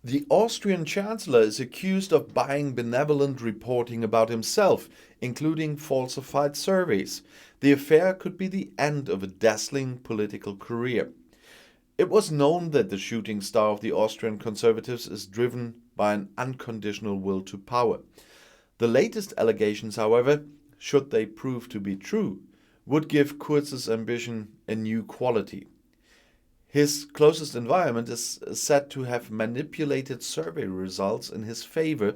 The Austrian Chancellor is accused of buying benevolent reporting about himself, including falsified surveys. The affair could be the end of a dazzling political career. It was known that the shooting star of the Austrian conservatives is driven by an unconditional will to power. The latest allegations, however, should they prove to be true, would give Kurz's ambition a new quality. His closest environment is said to have manipulated survey results in his favor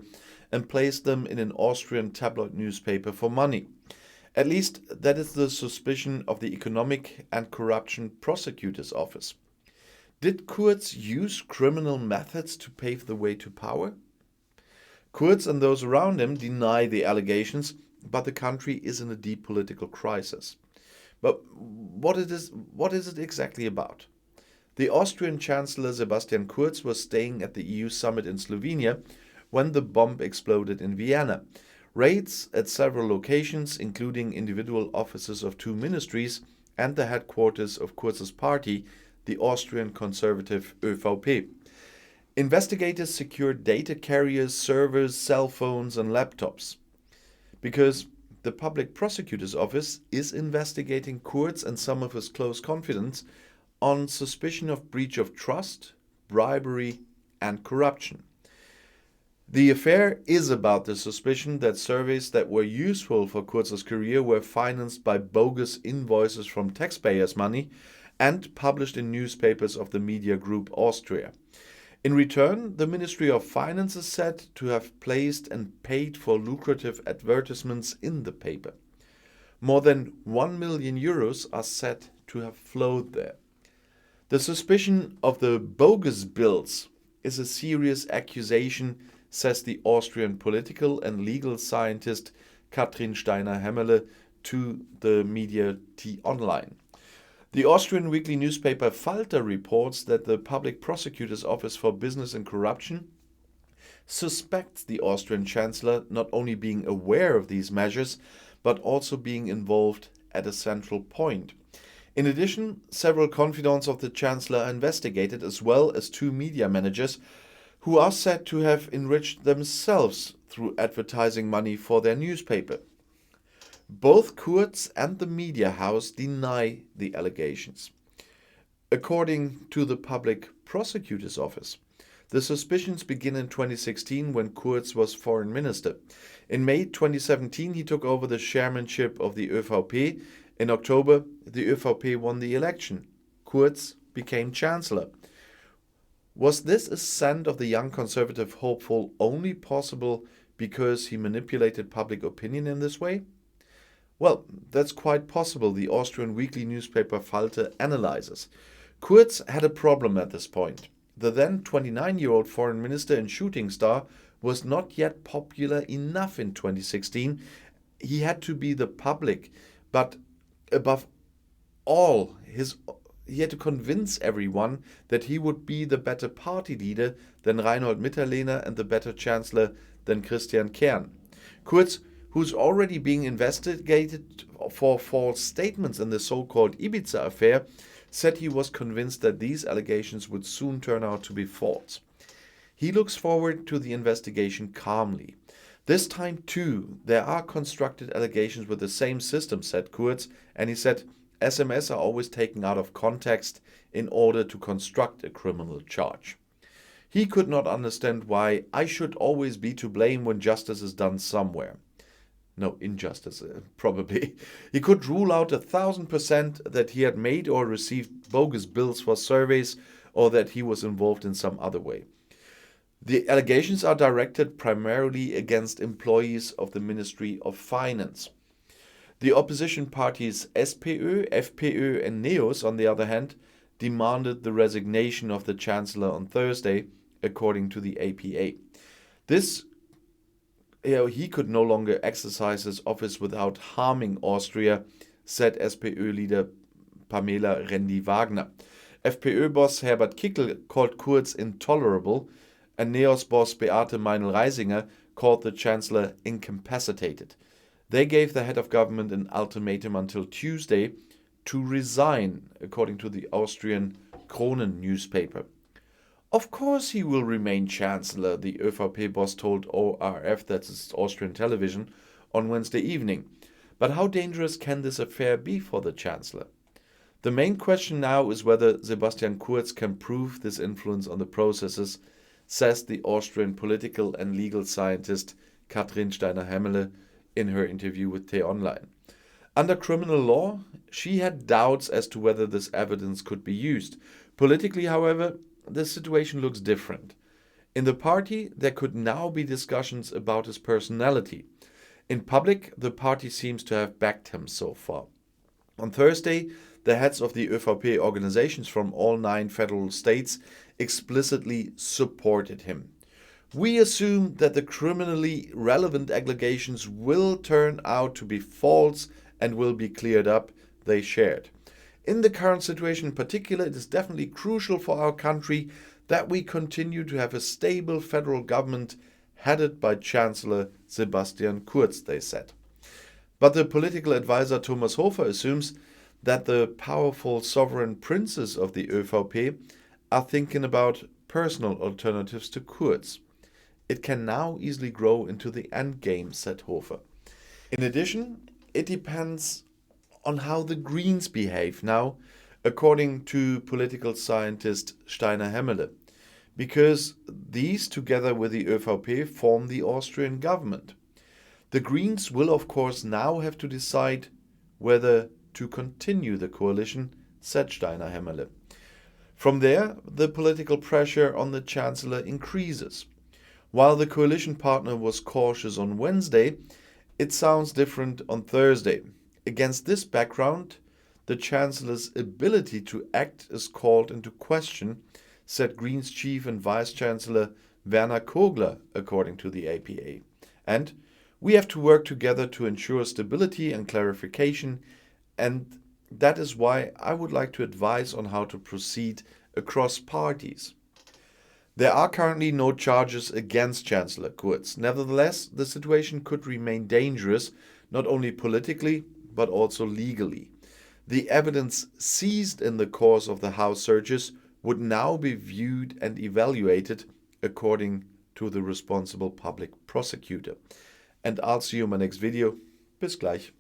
and placed them in an Austrian tabloid newspaper for money. At least that is the suspicion of the Economic and Corruption Prosecutor's Office. Did Kurz use criminal methods to pave the way to power? Kurz and those around him deny the allegations, but the country is in a deep political crisis. But what is it exactly about? The Austrian Chancellor Sebastian Kurz was staying at the EU summit in Slovenia when the bomb exploded in Vienna. Raids at several locations, including individual offices of two ministries and the headquarters of Kurz's party, the Austrian conservative ÖVP. Investigators secured data carriers, servers, cell phones, and laptops. Because the public prosecutor's office is investigating Kurz and some of his close confidants on suspicion of breach of trust, bribery, and corruption. The affair is about the suspicion that surveys that were useful for Kurz's career were financed by bogus invoices from taxpayers' money and published in newspapers of the media group Austria. In return, the Ministry of Finance is said to have placed and paid for lucrative advertisements in the paper. More than 1 million euros are said to have flowed there. The suspicion of the bogus bills is a serious accusation, says the Austrian political and legal scientist Katrin Steiner-Hämmerle to the media T-Online. The Austrian weekly newspaper Falter reports that the Public Prosecutor's Office for Business and Corruption suspects the Austrian Chancellor not only being aware of these measures, but also being involved at a central point. In addition, several confidants of the Chancellor are investigated, as well as two media managers who are said to have enriched themselves through advertising money for their newspaper. Both Kurz and the media house deny the allegations. According to the Public Prosecutor's Office, the suspicions begin in 2016 when Kurz was foreign minister. In May 2017, he took over the chairmanship of the ÖVP. In October, the ÖVP won the election. Kurz became chancellor. Was this ascent of the young conservative hopeful only possible because he manipulated public opinion in this way? Well, that's quite possible, the Austrian weekly newspaper Falter analyzes. Kurz had a problem at this point. The then 29-year-old foreign minister and shooting star was not yet popular enough in 2016. He had to be the public, but above all, he had to convince everyone that he would be the better party leader than Reinhold Mitterlehner and the better chancellor than Christian Kern. Kurz, who's already being investigated for false statements in the so-called Ibiza affair, said he was convinced that these allegations would soon turn out to be false. He looks forward to the investigation calmly. This time, too, there are constructed allegations with the same system, said Kurz, and he said SMS are always taken out of context in order to construct a criminal charge. He could not understand why I should always be to blame when justice is done somewhere. No, injustice, probably. He could rule out 1,000% that he had made or received bogus bills for surveys or that he was involved in some other way. The allegations are directed primarily against employees of the Ministry of Finance. The opposition parties SPÖ, FPÖ and NEOS, on the other hand, demanded the resignation of the Chancellor on Thursday, according to the APA. He could no longer exercise his office without harming Austria, said SPÖ leader Pamela Rendi-Wagner. FPÖ boss Herbert Kickl called Kurz intolerable, and NEOS boss Beate Meinl-Reisinger called the Chancellor incapacitated. They gave the head of government an ultimatum until Tuesday to resign, according to the Austrian Kronen newspaper. Of course he will remain Chancellor, the ÖVP boss told ORF, that's Austrian television, on Wednesday evening. But how dangerous can this affair be for the Chancellor? The main question now is whether Sebastian Kurz can prove this influence on the processes, says the Austrian political and legal scientist Katrin Steiner-Hemmele in her interview with T-Online. Under criminal law, she had doubts as to whether this evidence could be used. Politically, however, the situation looks different. In the party, there could now be discussions about his personality. In public, the party seems to have backed him so far. On Thursday, the heads of the ÖVP organizations from all 9 federal states explicitly supported him. We assume that the criminally relevant allegations will turn out to be false and will be cleared up, they shared. In the current situation in particular, it is definitely crucial for our country that we continue to have a stable federal government headed by Chancellor Sebastian Kurz, they said. But the political advisor Thomas Hofer assumes that the powerful sovereign princes of the ÖVP are thinking about personal alternatives to Kurz. It can now easily grow into the endgame, said Hofer. In addition, it depends on how the Greens behave now, according to political scientist Steiner-Hemmele, because these, together with the ÖVP, form the Austrian government. The Greens will, of course, now have to decide whether to continue the coalition, said Steiner-Hemmele. From there, the political pressure on the Chancellor increases. While the coalition partner was cautious on Wednesday, it sounds different on Thursday. Against this background, the Chancellor's ability to act is called into question, said Greens Chief and Vice Chancellor Werner Kogler, according to the APA. And we have to work together to ensure stability and clarification, and that is why I would like to advise on how to proceed across parties. There are currently no charges against Chancellor Kurz. Nevertheless, the situation could remain dangerous, not only politically, but also legally. The evidence seized in the course of the house searches would now be viewed and evaluated according to the responsible public prosecutor. And I'll see you in my next video. Bis gleich.